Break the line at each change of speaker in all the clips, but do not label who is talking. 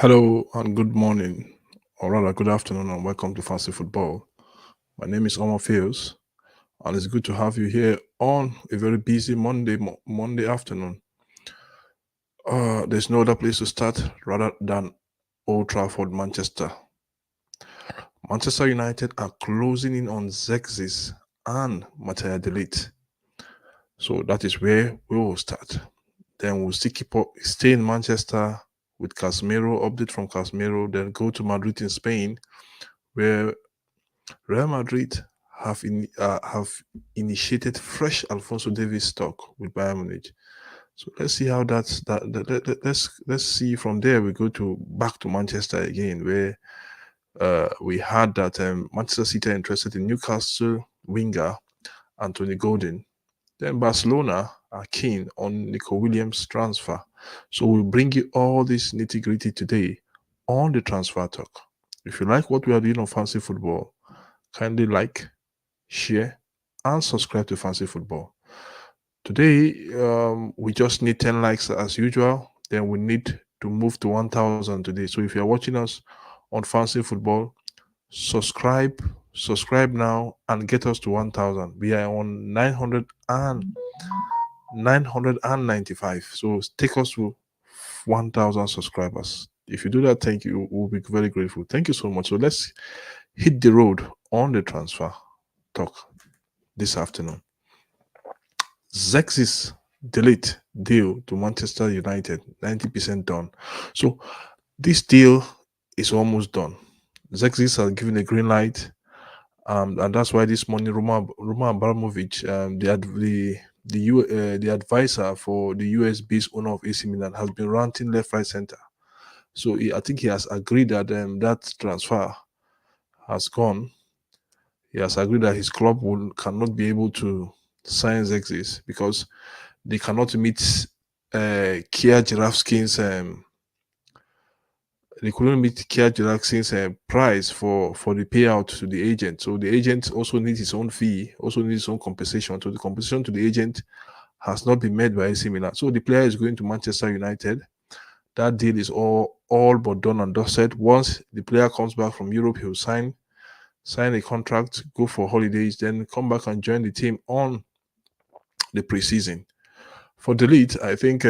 Hello and good morning, or rather, good afternoon, and welcome to Fancy Football. My name is Omar Fields, and it's good to have you here on a very busy Monday afternoon. There's no other place to start rather than Old Trafford, Manchester. Manchester United are closing in on Zirkzee and Mattia Ligt. So that is where we will start. Then we'll still stay in Manchester with Casemiro, update from Casemiro, then go to Madrid in Spain, where Real Madrid have initiated fresh Alphonso Davies stock with Bayern Munich. So let's see how let's see from there. We go to back to Manchester again, where we had that Manchester City are interested in Newcastle winger Anthony Gordon. Then Barcelona are keen on Nico Williams' transfer. So we'll bring you all this nitty gritty today on the transfer talk. If you like what we are doing on Fancy Football, kindly like, share, and subscribe to Fancy Football. Today, we just need 10 likes as usual. Then we need to move to 1,000 today. So if you're watching us on Fancy Football, subscribe now, and get us to 1,000. We are on 995. So take us to 1,000 subscribers. If you do that, thank you. We'll be very grateful. Thank you so much. So let's hit the road on the transfer talk this afternoon. Zex's delete deal to Manchester United, 90% done. So this deal is almost done. Zexis has given a green light, and that's why this morning Roman Abramovich, the advisor for the US-based owner of AC Milan, has been ranting left, right, center. So I think he has agreed that that transfer has gone. He has agreed that his club cannot be able to sign Zexis because they cannot meet Kia Girafskin's they couldn't meet Kia Girafskin's price for the payout to the agent. So the agent also needs his own fee, also needs his own compensation. So the compensation to the agent has not been made by AC Milan. So the player is going to Manchester United. That deal is all but done and dusted. Once the player comes back from Europe, he'll sign a contract, go for holidays, then come back and join the team on the preseason. For Delete, I think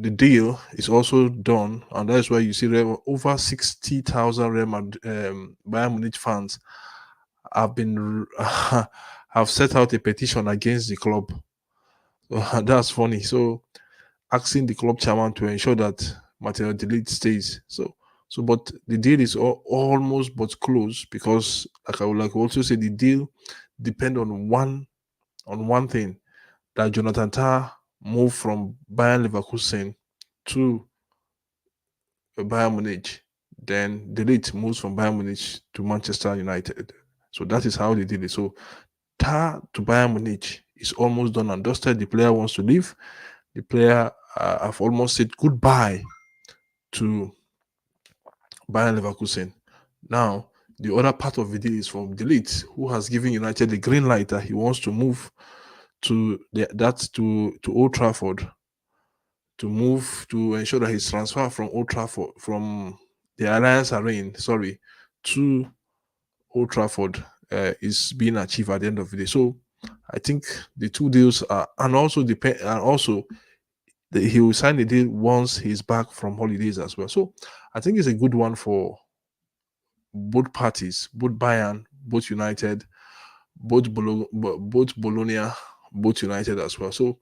the deal is also done, and that's why you see over 60,000 Bayern Munich fans have been have set out a petition against the club. So, that's funny. So asking the club chairman to ensure that Matteo Delete stays. But the deal is almost but close because, like I would like to also say, the deal depend on one thing, that Jonathan Tah moved from Bayern Leverkusen to Bayern Munich. Then Delete moves from Bayern Munich to Manchester United. So that is how they did it. So Tah to Bayern Munich is almost done and dusted. The player wants to leave. The player have almost said goodbye to Bayern Leverkusen. Now, the other part of the deal is from Delete, who has given United the green light that he wants to move to Old Trafford, to move to ensure that his transfer from Old Trafford, from the Alliance Arena, to Old Trafford is being achieved at the end of the day. So I think the two deals are, and also he will sign the deal once he's back from holidays as well. So I think it's a good one for both parties, both Bayern, both United, both Bologna, both United as well. So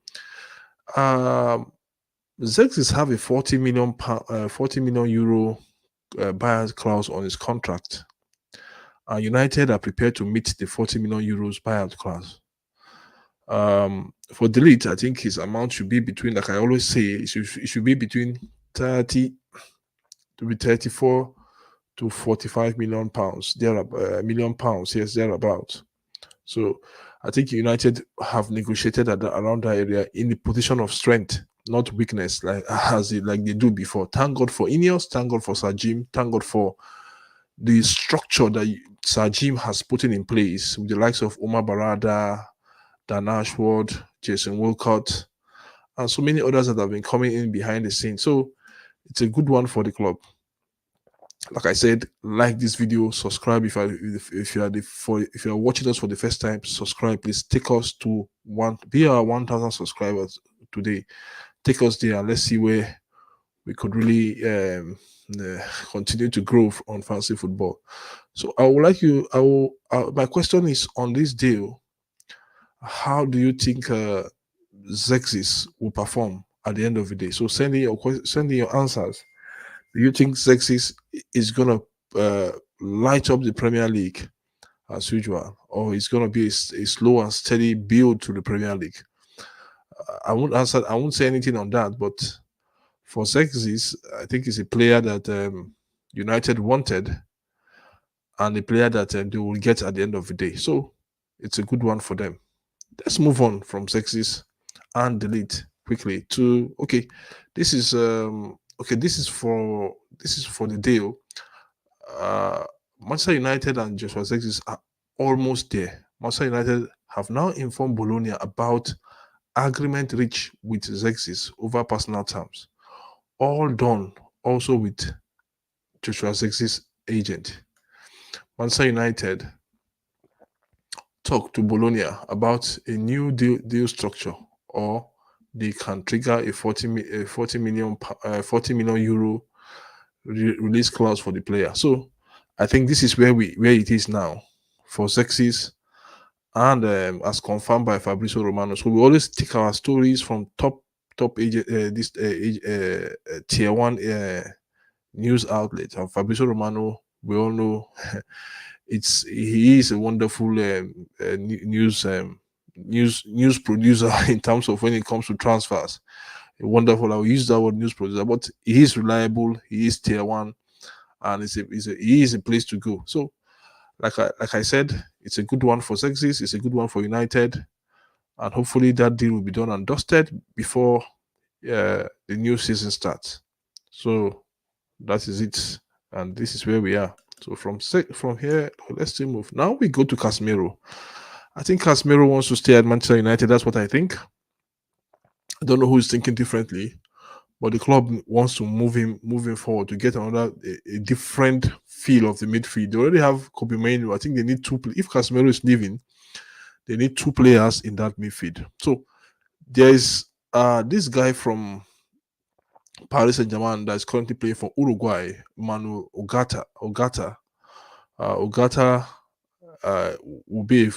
Zirkzee have a 40 million euro buyout clause on his contract. United are prepared to meet the 40 million euros buyout clause. For Delete, I think his amount should be between, like I always say, it should be between 30 to be 34 to 45 million pounds, yes, thereabouts. So I think United have negotiated around that area in the position of strength, not weakness, like they do before. Thank God for Ineos, thank God for Sir Jim, thank God for the structure that Sir Jim has put in place with the likes of Omar Barada, Dan Ashworth, Jason Wilcott, and so many others that have been coming in behind the scenes. So it's a good one for the club. Like I said, like this video, subscribe if you are watching us for the first time. Subscribe, please. Take us to be our 1,000 subscribers today. Take us there and let's see where we could really continue to grow on fancy football. So I would like you. I will. My question is on this deal. How do you think Zirkzee will perform at the end of the day? So send in your answers. Do you think Zirkzee is gonna light up the Premier League as usual, or it's gonna be a slow and steady build to the Premier League? I won't answer. I won't say anything on that. But for Zirkzee, I think he's a player that United wanted, and a player that they will get at the end of the day. So it's a good one for them. Let's move on from Zirkzee and delete quickly to okay. This is this is for the deal. Uh, Manchester United and Joshua Zirkzee are almost there. Manchester United have now informed Bologna about agreement reached with Zirkzee over personal terms. All done also with Joshua Zirkzee's agent. Manchester United talked to Bologna about a new deal structure, or they can trigger a 40 million euro release clause for the player. So I think this is where it is now for Zirkzee, and as confirmed by Fabrizio Romano. So we always take our stories from top agent this tier one news outlet. And Fabrizio Romano, we all know he is a wonderful news producer in terms of when it comes to transfers. Wonderful. I'll use that word, news producer, but he is reliable. He is tier one, and he is a place to go. So, like I said, it's a good one for Zirkzee. It's a good one for United, and hopefully that deal will be done and dusted before the new season starts. So that is it, and this is where we are. So from here, let's still move. Now we go to Casemiro. I think Casemiro wants to stay at Manchester United. That's what I think. I don't know who is thinking differently, but the club wants to moving forward to get another a different feel of the midfield. They already have Kobe Mainoo. I think they need two. If Casemiro is leaving, they need two players in that midfield. So there is this guy from Paris Saint-Germain that is currently playing for Uruguay, Manu Ogata. Ogata will be a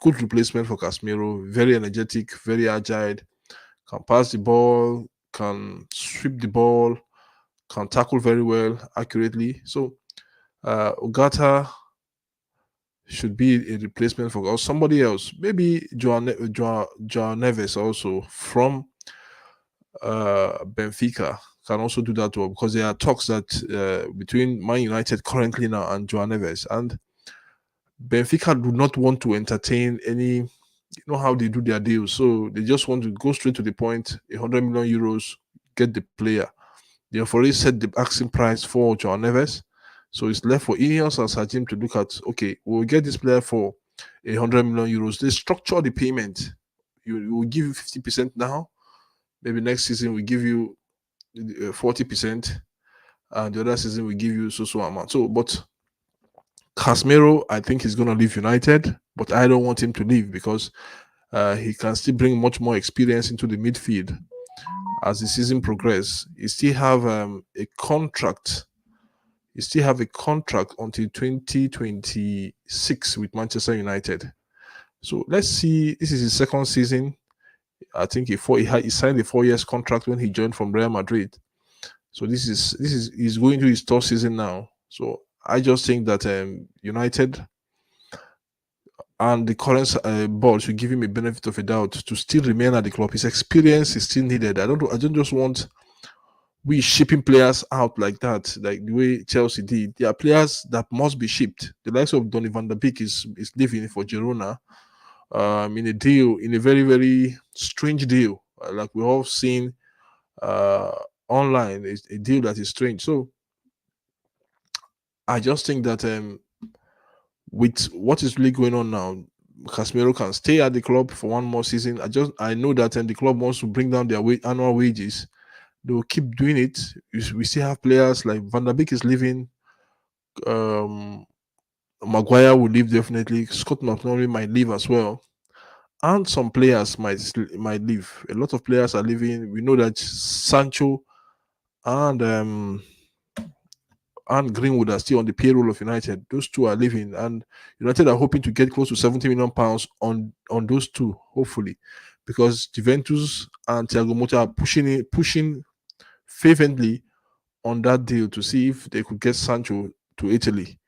good replacement for Casemiro. Very energetic, very agile, can pass the ball, can sweep the ball, can tackle very well, accurately. So Ogata should be a replacement for or somebody else. Maybe Joao Neves also from Benfica can also do that well, because there are talks that between Man United currently now and Joao Neves, and Benfica do not want to entertain any, you know how they do their deals. So they just want to go straight to the point, 100 million euros, get the player. They have already set the asking price for Joao Neves. So it's left for Ineos and Sajim to look at, okay, we'll get this player for 100 million euros. They structure the payment. You will give you 50% now. Maybe next season we give you 40%, and the other season we give you so amount. So, but Casemiro, I think he's going to leave United, but I don't want him to leave because he can still bring much more experience into the midfield as the season progresses. He still have a contract. He still have a contract until 2026 with Manchester United. So let's see. This is his second season. I think he signed a 4 years contract when he joined from Real Madrid. So he's going to his third season now. So I just think that United and the current board should give him a benefit of a doubt to still remain at the club. His experience is still needed. I don't just want we shipping players out like that, like the way Chelsea did. There are players that must be shipped. The likes of Donny van der Beek is leaving for Girona in a deal, in a very, very strange deal. Like we've all seen online, is a deal that is strange. So I just think that with what is really going on now, Casemiro can stay at the club for one more season. I know that the club wants to bring down their annual wages. They will keep doing it. We still have players like Van der Beek is leaving. Um, Maguire will leave definitely. Scott McTominay might leave as well, and some players might leave. A lot of players are leaving. We know that Sancho and Greenwood are still on the payroll of United. Those two are leaving, and United are hoping to get close to 70 million pounds on those two, hopefully, because Juventus and Thiago Motta are pushing fervently on that deal to see if they could get Sancho to Italy,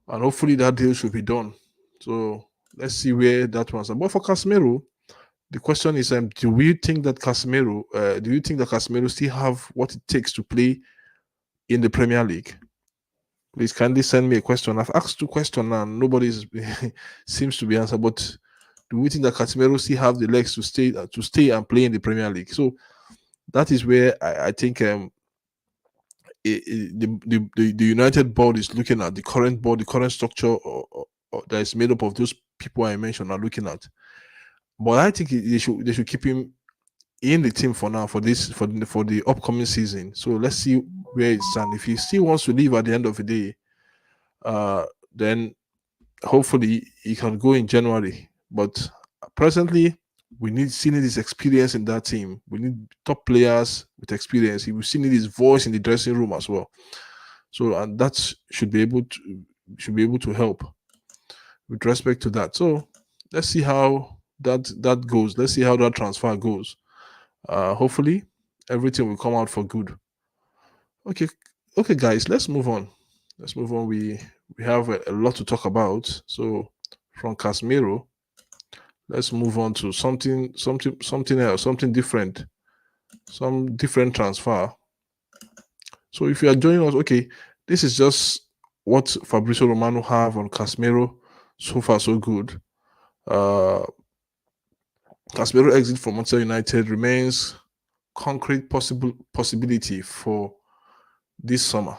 and hopefully that deal should be done. So let's see where that one's at. But for Casemiro, the question is, do you think that Casemiro still have what it takes to play in the Premier League? Please kindly send me a question. I've asked two questions now. Nobody seems to be answered. But do we think that Casemiro still have the legs to stay and play in the Premier League? So that is where I think the United board is looking at. The current board, the current structure that is made up of those people I mentioned are looking at. But I think they should keep him in the team for now for the upcoming season. So let's see where it stands. If he still wants to leave at the end of the day, then hopefully he can go in January. But presently, we still need his experience in that team. We need top players with experience. We still need his voice in the dressing room as well. So and that should be able to help with respect to that. So let's see how that goes. Let's see how that transfer goes. Hopefully everything will come out for good. Okay, guys, let's move on. We have a lot to talk about. So from Casemiro, let's move on to something else, something different, some different transfer. So if you are joining us, okay, this is just what Fabrizio Romano have on Casemiro. So far, so good. Casemiro exit from Manchester United remains concrete possibility for this summer.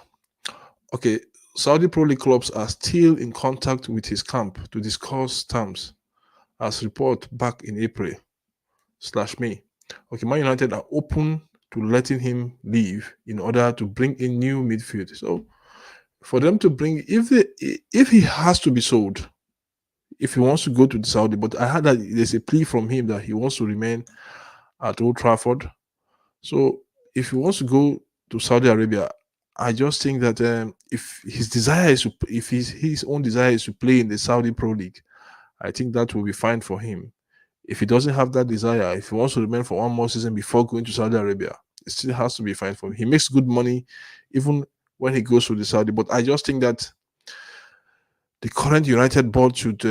Okay, Saudi Pro League clubs are still in contact with his camp to discuss terms, as report back in April/May. Okay, Man United are open to letting him leave in order to bring in new midfield. So for them to bring, if he has to be sold, if he wants to go to the Saudi, but I heard that there's a plea from him that he wants to remain at Old Trafford. So if he wants to go to Saudi Arabia, I just think that if his own desire is to play in the Saudi Pro League, I think that will be fine for him. If he doesn't have that desire, if he wants to remain for one more season before going to Saudi Arabia, it still has to be fine for him. He makes good money even when he goes to the Saudi. But I just think that the current United board should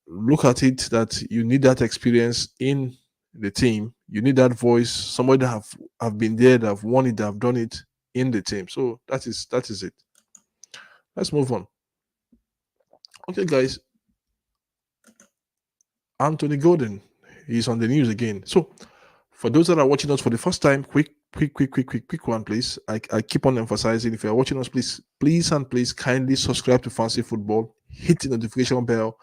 look at it that you need that experience in the team. You need that voice, somebody that have been there, that have won it, that have done it in the team. So that is it. Let's move on. Okay, guys. Anthony Gordon, he's on the news again. So for those that are watching us for the first time, quick one, please. I keep on emphasizing, if you're watching us, please kindly subscribe to Fancy Football, hit the notification bell,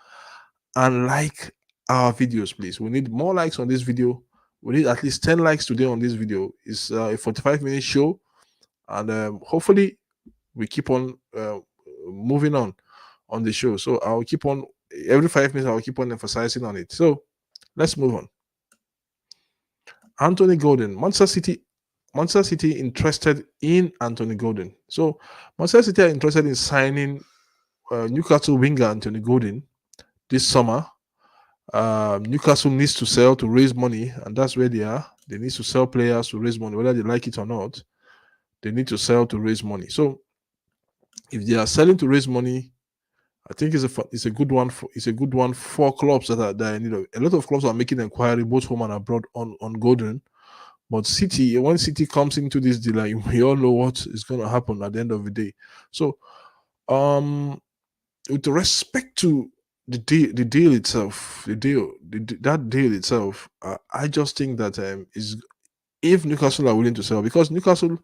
and like our videos, please. We need more likes on this video. We need at least 10 likes today on this video. It's a 45-minute show, and hopefully we keep on moving on the show. So I'll keep on, every 5 minutes I'll keep on emphasizing on it. So let's move on. Anthony Gordon, Manchester City interested in Anthony Gordon. So Manchester City are interested in signing Newcastle winger Anthony Gordon this summer. Newcastle needs to sell to raise money, and that's where they are. They need to sell players to raise money, whether they like it or not. They need to sell to raise money. So if they are selling to raise money, I think it's a good one for clubs that are you know, a lot of clubs are making inquiry both home and abroad on Gordon. But when City comes into this deal, we all know what is going to happen at the end of the day. So, with respect to the deal itself, that deal itself, I just think that is if Newcastle are willing to sell, because Newcastle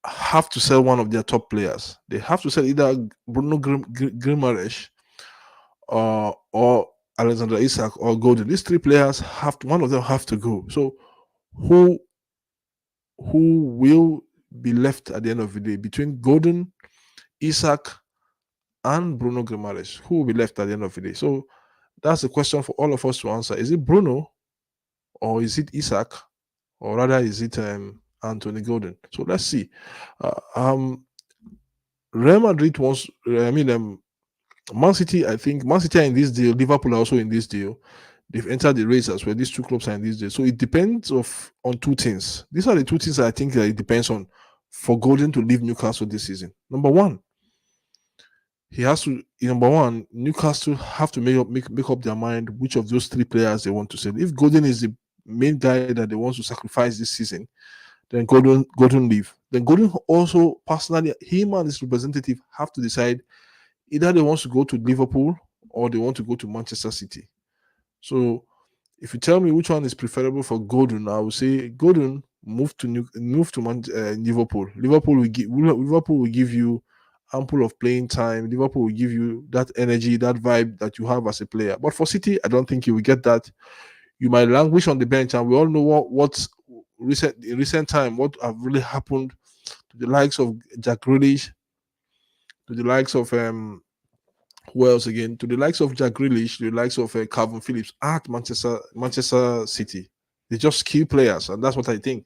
have to sell one of their top players. They have to sell either Bruno Grimaresh or Alexander Isak or Gordon. These three players one of them have to go. So who will be left at the end of the day between Gordon, Isak, and Bruno Grimares. Who will be left at the end of the day? So that's the question for all of us to answer. Is it Bruno or is it Isak, or rather is it Anthony Gordon? So let's see. Uh, um, Real Madrid wants. Man City. I think Man City are in this deal. Liverpool are also in this deal. They've entered the race as well. These two clubs are in this deal. So it depends on two things. These are the two things I think that it depends on for Gordon to leave Newcastle this season. Number one, he has to. Number one, Newcastle have to make up their mind which of those three players they want to sell. If Gordon is the main guy that they want to sacrifice this season, then Gordon leave. Then Gordon also personally, him and his representative have to decide either they want to go to Liverpool or they want to go to Manchester City. So if you tell me which one is preferable for Gordon, I would say Gordon move to Liverpool. Liverpool will give you ample of playing time. Liverpool will give you that energy, that vibe that you have as a player. But for City, I don't think you will get that. You might languish on the bench, and we all know what's in recent time what have really happened to the likes of Jack Grealish, to the likes of who else again? To the likes of Jack Grealish, to the likes of Calvin Phillips at Manchester City. They just kill players, and that's what I think.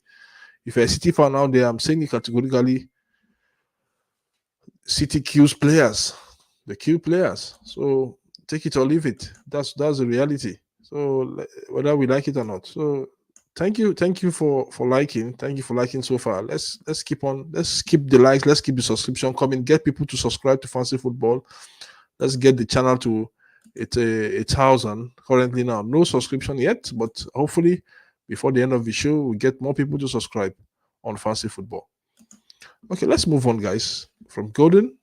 If you're a City fan out there, I'm saying it categorically. City kills players. They kill players. So take it or leave it. That's the reality. So whether we like it or not. So thank you for liking. Thank you for liking so far. Let's keep on. Let's keep the likes. Let's keep the subscription coming. Get people to subscribe to Fancy Football. Let's get the channel to 1,000 currently now. No subscription yet, but hopefully before the end of the show, we get more people to subscribe on Fancy Football. Okay, let's move on, guys. From Gordon,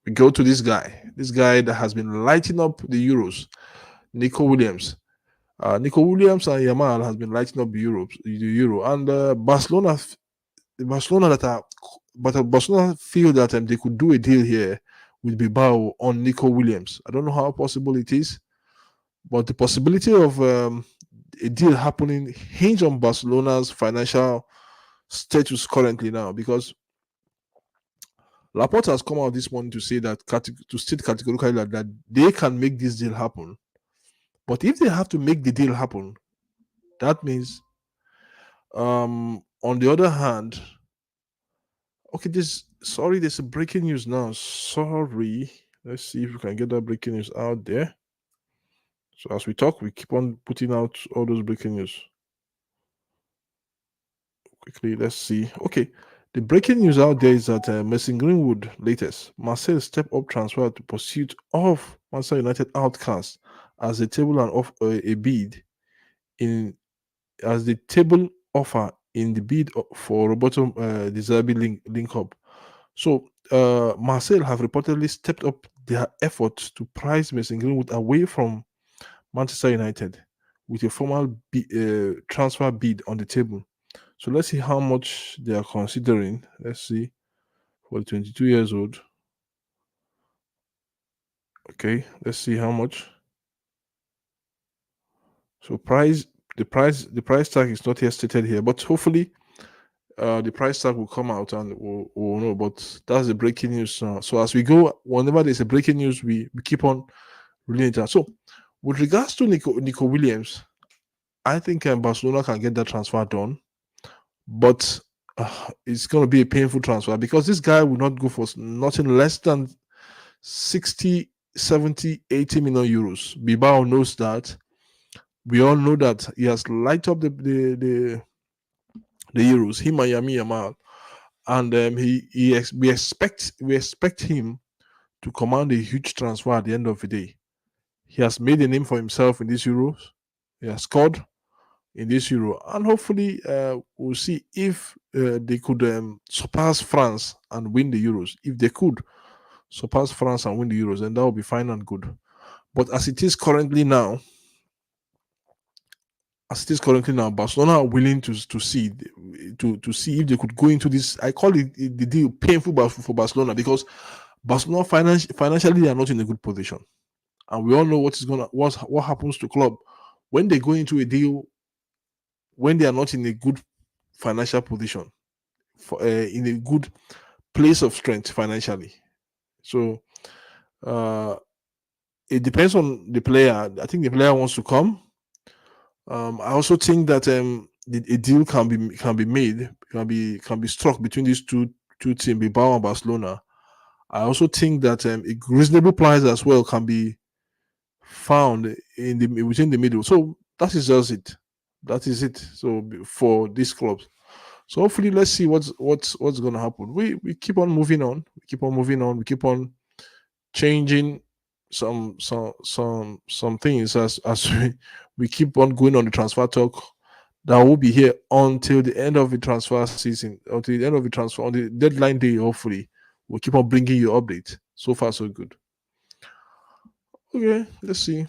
we go to this guy that has been lighting up the Euros, Nico Williams. Nico Williams and Yamal has been lighting up the Euro, and Barcelona feel that they could do a deal here with Bilbao on Nico Williams. I don't know how possible it is, but the possibility of a deal happening hinge on Barcelona's financial status currently now, because Laporte has come out this morning to say that to state categorically that they can make this deal happen. But if they have to make the deal happen, that means on the other hand, okay, there's a breaking news now. Sorry. Let's see if we can get that breaking news out there. So as we talk, we keep on putting out all those breaking news. Quickly, let's see. Okay. The breaking news out there is that Mason Greenwood latest Marseille step up transfer to pursuit of Manchester United outcast as a table and off a bid in as the table offer in the bid for Roberto De Zerbi link up. So Marseille have reportedly stepped up their efforts to price Mason Greenwood away from Manchester United with a formal transfer bid on the table. So let's see how much they are considering. Let's see for the 22 years old. Okay, let's see how much. So the price tag is not yet stated here, but hopefully the price tag will come out and we'll know. But that's the breaking news now. So as we go, whenever there's a breaking news, we keep on relating that. So with regards to Nico Williams, I think Barcelona can get that transfer done, but it's going to be a painful transfer because this guy will not go for nothing less than 60, 70, 80 million euros. Bilbao knows that. We all know that he has lighted up the Euros, him and Yamal, and we expect him to command a huge transfer at the end of the day. He has made a name for himself in these Euros. He has scored in this Euro, and hopefully we'll see if they could surpass France and win the Euros. If they could surpass France and win the Euros, then that will be fine and good. But as it is currently now, Barcelona are willing to see if they could go into this. I call it the deal painful for Barcelona because Barcelona financially they are not in a good position, and we all know what happens to club when they go into a deal when they are not in a good financial position, in a good place of strength financially. So it depends on the player. I think the player wants to come. I also think that a deal can be made, can be struck between these two teams, Bilbao and Barcelona. I also think that a reasonable price as well can be found in the within the middle. So that is just it. That is it. So for these clubs. So hopefully, let's see what's going to happen. We keep on moving on. We keep on moving on. We keep on changing some things as we keep on going on the transfer talk that will be here until the end of the transfer season, until the end of the transfer on the deadline day. Hopefully, we'll keep on bringing you updates. So far, so good. Okay, let's see.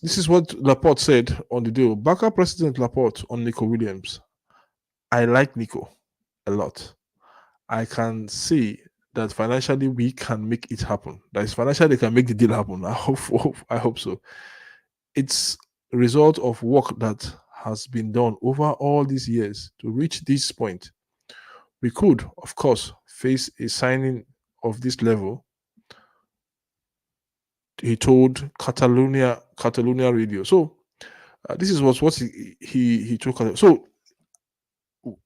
This is what Laporte said on the deal. Barca President Laporte on Nico Williams. I like Nico a lot. I can see that financially we can make it happen. That is, financially they can make the deal happen. I hope so. It's a result of work that has been done over all these years to reach this point. We could, of course, face a signing of this level. He told Catalonia Radio. So this is what he told. So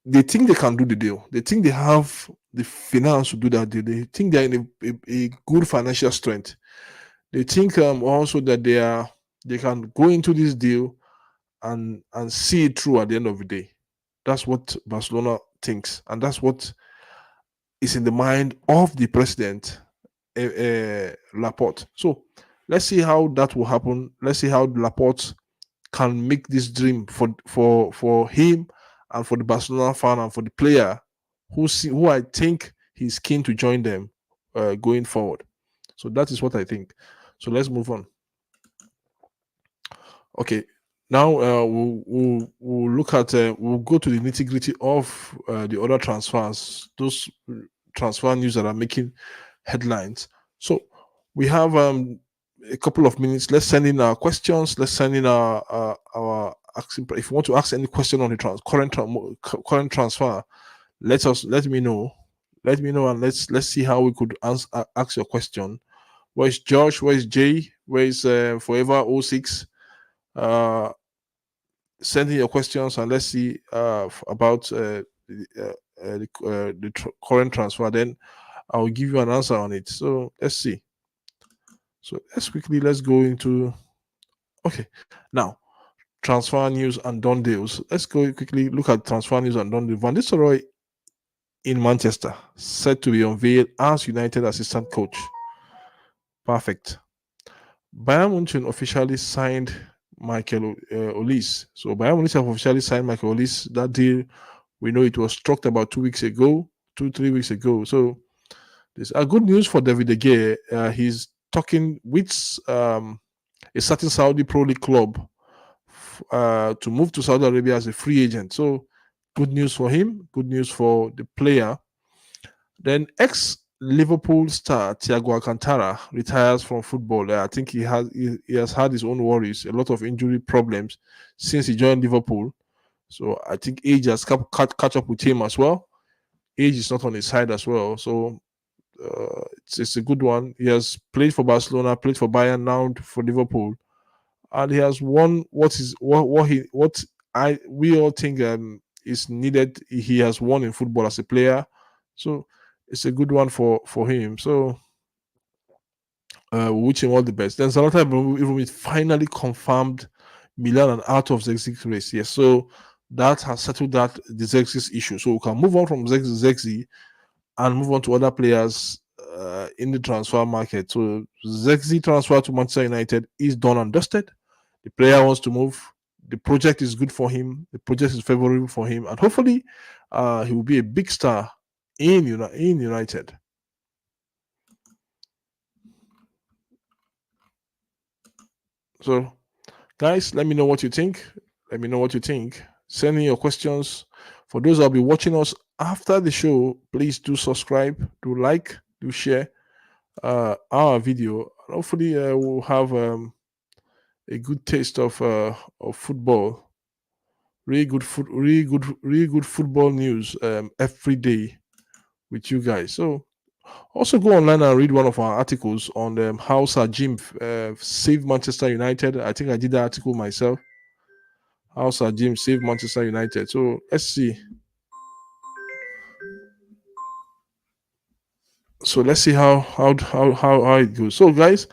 they think they can do the deal. They think they have the finance to do that deal. They think they're in a good financial strength. They think also that they can go into this deal and see it through at the end of the day. That's what Barcelona thinks, and that's what is in the mind of the president, Laporte. So let's see how that will happen. Let's see how Laporte can make this dream for him and for the Barcelona fan and for the player who I think he's keen to join them going forward. So that is what I think. So let's move on. Okay, now we'll look at we'll go to the nitty gritty of the other transfers, those transfer news that are making headlines. So we have a couple of minutes. Let's send in our questions. Let's send in our asking. If you want to ask any question on the current transfer, let me know. Let me know, and let's see how we could ask your question. Where is Josh? Where is Jay? Where is Forever 06? Send in your questions and let's see about the current transfer. Then I'll give you an answer on it. So let's see. So let's go into. Okay, now transfer news and done deals. Let's go quickly look at transfer news and done deals. Van Nistelrooy in Manchester set to be unveiled as United assistant coach. Perfect. Bayern Munich officially signed Michael Olise. So Bayern Munich have officially signed Michael Olise. That deal, we know it was struck about 3 weeks ago. So there's a good news for David De Gea. He's talking with a certain Saudi Pro League club to move to Saudi Arabia as a free agent. So good news for him. Good news for the player. Then Liverpool star Thiago Alcantara retires from football. I think he has had his own worries, a lot of injury problems since he joined Liverpool. So I think age has catch up with him as well. Age is not on his side as well. So it's a good one. He has played for Barcelona, played for Bayern, now for Liverpool, and he has won what we all think is needed. He has won in football as a player. So it's a good one for him. So wish him all the best. Then Zlatan Ibrahimovic finally confirmed Milan and out of Zirkzee race. Yes, so that has settled the Zirkzee issue. So we can move on from Zirkzee and move on to other players in the transfer market. So Zirkzee transfer to Manchester United is done and dusted. The player wants to move. The project is good for him. The project is favorable for him, and hopefully, he will be a big star in United. So, guys, let me know what you think. Send in your questions. For those that will be watching us after the show, please do subscribe, do like, do share our video. Hopefully, we'll have a good taste of football. Really good football news every day. with you guys. So also go online and read one of our articles on how Sir Jim saved Manchester United. I think I did that article myself. How Sir Jim saved Manchester United. So let's see. So let's see how it goes. So guys,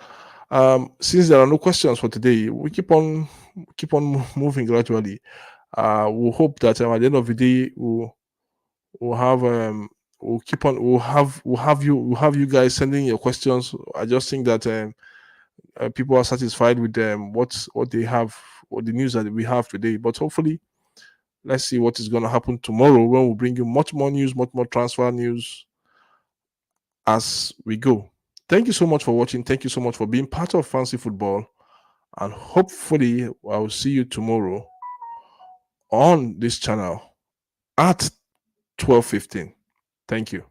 since there are no questions for today, we keep on moving gradually. We'll hope that at the end of the day we'll have we'll keep on we'll have you guys sending your questions. I just think that people are satisfied with what they have or the news that we have today. But hopefully, let's see what is going to happen tomorrow when we bring you much more news, much more transfer news as we go. Thank you so much for watching. Thank you so much for being part of Fancy Football. And hopefully, I'll see you tomorrow on this channel at 12:15. Thank you.